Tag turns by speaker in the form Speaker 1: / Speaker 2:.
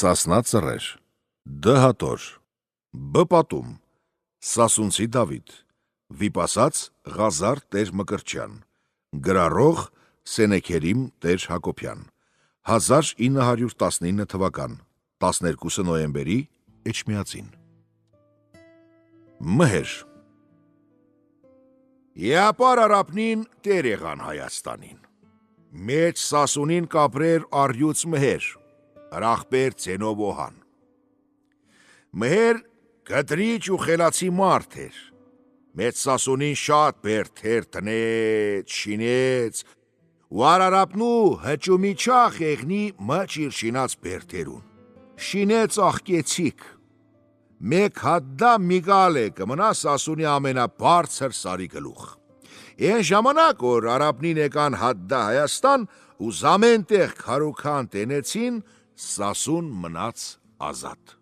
Speaker 1: Սասնա ծռեր, Դ հատոր, Բ պատում, Սասունցի Դավիթ, վիպասած Ղազար Տեր Մկրտչյան, գրառող Սենեքերիմ Տեր Հակոբյան, 1919 թվական, 12 նոյեմբերի Էջմիածին։ Մհեր Եապար արապնին տեր եղան Հայաստանին, մեծ Սասունին կապրեր առյուծ մհեր, հրախբեր ձենով օհան։ Մհեր գտրիչ ու խելացի մարդ էր, մեծ Սասունին շատ բերդեր տնեց, շինեց, ու արարապնու հճումի չախ եղնի մաչիր շինած բերդերուն, շինեց աղկեցիք, մեկ հադդա միգալ է կմնա Սասունի ամենաբարձր սարի գլուխ։ Են ժամանակ, որ արապնին եկան հադդա Հայաստան ու զամեն տեղ քարուքան տենեցին, Սասուն մնաց ազատ։